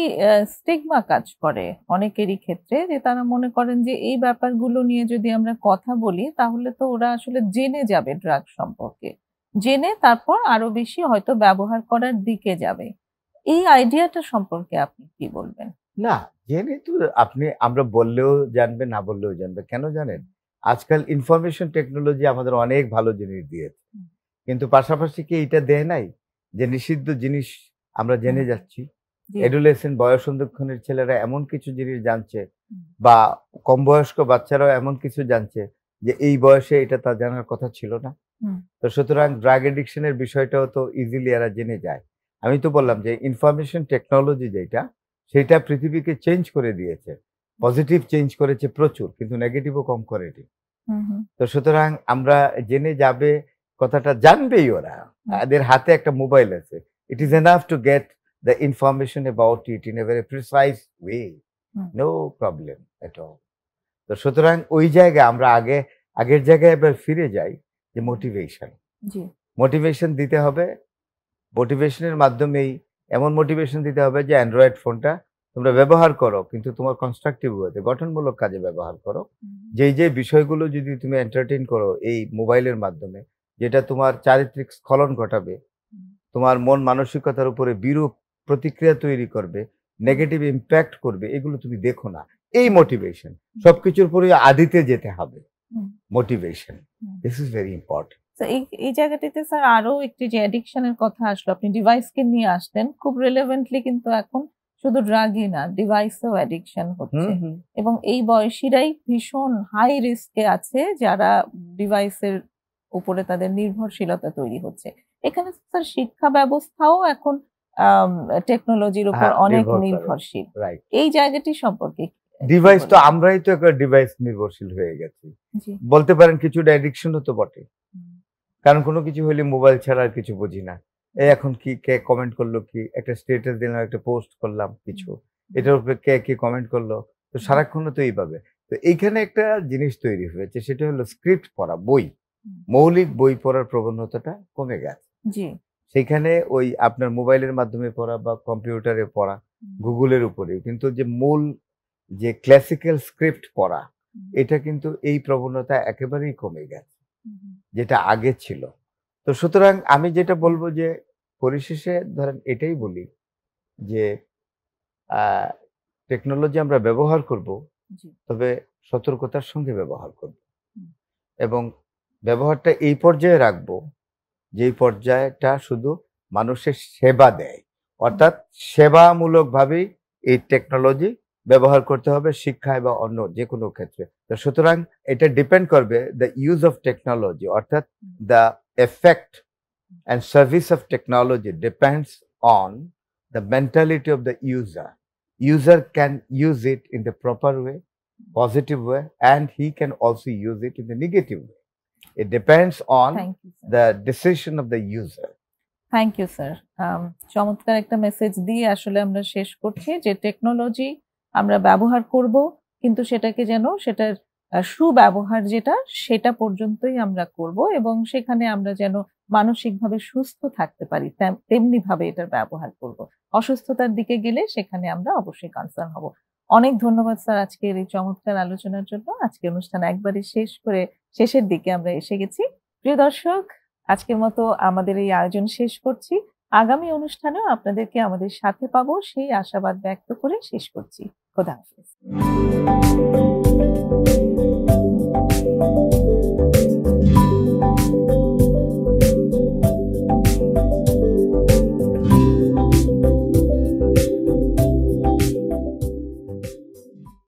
স্টিগমা কাজ করে অনেকেরই ক্ষেত্রে, যে তারা মনে করেন যে এই ব্যাপারগুলো নিয়ে যদি আমরা কথা বলি তাহলে তো ওরা আসলে জেনে যাবে ড্রাগ সম্পর্কে, জেনে তারপর আরো বেশি হয়তো ব্যবহার করার দিকে যাবে। এই আইডিয়াটা সম্পর্কে আপনি কি বলবেন? না, জেনে তো আমরা বললেও জানবে, না বললেও জানবে। কেন জানেন? আজকাল ইনফরমেশন টেকনোলজি আমাদের অনেক ভালো জিনিস দিয়েছে। কিন্তু পাশাপাশি কি এইটা দেয় নাই? যে নিষিদ্ধ জিনিস আমরা জেনে যাচ্ছি। জি। এডোলেসেন্ট বয়স সন্ধিক্ষণের ছেলেরা এমন কিছু জিনিস জানছে বা কম বয়স্ক বাচ্চারাও এমন কিছু জানছে যে এই বয়সে এটা তার জানার কথা ছিল না। তো সুতরাং ড্রাগ এডিকশন এর বিষয়টাও তো ইজিলি এরা জেনে যায়। আমি তো বললাম যে ইনফরমেশন টেকনোলজি যেটা, সেটা পৃথিবীকে চেঞ্জ করে দিয়েছে। পজিটিভ চেঞ্জ করেছে প্রচুর, কিন্তু নেগেটিভও কম করেনি। তো সুতরাং আমরা জেনে যাবে, কথাটা জানবেই ওরা। এদের হাতে একটা মোবাইল আছে। It is enough to get the information about it in a very precise way. No problem at all. তো সুতরাং ওই জায়গায় আমরা আগের জায়গায় এবার ফিরে যাই যে মোটিভেশন। জি। মোটিভেশন দিতে হবে। মোটিভেশনের মাধ্যমেই এমন মোটিভেশন দিতে হবে যে অ্যান্ড্রয়েড ফোনটা তোমরা ব্যবহার করো, কিন্তু তোমার কনস্ট্রাকটিভ ওয়েতে, গঠনমূলক কাজে ব্যবহার করো। যে বিষয়গুলো যদি তুমি এন্টারটেইন করো এই মোবাইলের মাধ্যমে, যেটা তোমার চারিত্রিক স্খলন ঘটাবে, তোমার মন মানসিকতার উপরে বিরূপ প্রতিক্রিয়া তৈরি করবে, নেগেটিভ ইমপ্যাক্ট করবে, এগুলো তুমি দেখো না। এই মোটিভেশন সবকিছুর পরে আদিতে যেতে হবে। Motivation, this is very important. তো এই জায়গাটিতে স্যার আরো একটি যে অ্যাডিকশন এর কথা আসলো, আপনি ডিভাইসকে নিয়ে আসলেন খুব রিলেভেন্টলি, কিন্তু এখন শুধু ড্রাগই না, ডিভাইসেও অ্যাডিকশন হচ্ছে এবং এই বয়সীরাই ভীষণ হাই রিস্কে আছে যারা ডিভাইসের উপরে তাদের নির্ভরশীলতা তৈরি হচ্ছে। এখানে স্যার শিক্ষা ব্যবস্থাও এখন টেকনোলজির উপর অনেক নির্ভরশীল। এই জায়গাটি সম্পর্কে ডিভাইস তো আমরাই তো একটা ডিভাইস নির্ভরশীল হয়ে গেছি বলতে পারেন। কিছুটা অ্যাডিকশনও তো বটে, কারণ কোনো কিছু হলে মোবাইল ছাড়া আর কিছু বুঝি না। এই এখন কি কে কমেন্ট করলো, কি একটা স্ট্যাটাস দিলাম, একটা পোস্ট করলাম কিছু, এটার উপরে কে কি কমেন্ট করলো, তো সারাক্ষণ তো এইভাবে। তো এইখানে একটা জিনিস তৈরি হয়েছে, সেটা হলো স্ক্রিপ্ট পড়া, বই, মৌলিক বই পড়ার প্রবণতাটা কমে গেছে। সেখানে ওই আপনার মোবাইলের মাধ্যমে পড়া বা কম্পিউটারে পড়া, গুগলের উপরে, কিন্তু যে মূল যে ক্লাসিক্যাল স্ক্রিপ্ট পড়া, এটা কিন্তু এই প্রবণতা একেবারেই কমে গেছে যেটা আগে ছিল। তো সুতরাং আমি যেটা বলবো যে পরিশেষে ধরেন এটাই বলি যে টেকনোলজি আমরা ব্যবহার করব, তবে সতর্কতার সঙ্গে ব্যবহার করব এবং ব্যবহারটা এই পর্যায়ে রাখবো যেই পর্যায়টা শুধু মানুষের সেবা দেয়, অর্থাৎ সেবামূলকভাবেই এই টেকনোলজি ব্যবহার করতে হবে শিক্ষায় বা অন্য যে কোনো ক্ষেত্রে। তো সুতরাং এটা ডিপেন্ড করবে দ্য ইউজ অফ টেকনোলজি, অর্থাৎ the effect and service of technology depends on the mentality of the user. User can use it in the proper way, positive way, and he can also use it in the negative way. It depends on the decision of the user. Thank you sir. চমৎকার একটা message দিয়ে আসলে আমরা শেষ করছি যে technology আমরা ব্যবহার করব, কিন্তু সেটাকে যেন সেটার সুব্যবহার যেটা সেটা পর্যন্তই আমরা করব এবং সেখানে আমরা যেন মানসিকভাবে সুস্থ থাকতে পারি তেমনি ভাবে এটার ব্যবহার করব। অসুস্থতার দিকে গেলে সেখানে আমরা অবশ্যই কনসার্ন হব। অনেক ধন্যবাদ স্যার আজকের এই চমৎকার আলোচনার জন্য। আজকের অনুষ্ঠান একবারই শেষের দিকে আমরা এসে গেছি। প্রিয় দর্শক, আজকের মতো আমাদের এই আয়োজন শেষ করছি। আগামী অনুষ্ঠানেও আপনাদেরকে আমাদের সাথে পাবো সেই আশাবাদ ব্যক্ত করে শেষ করছি। খোদা হাফেজ।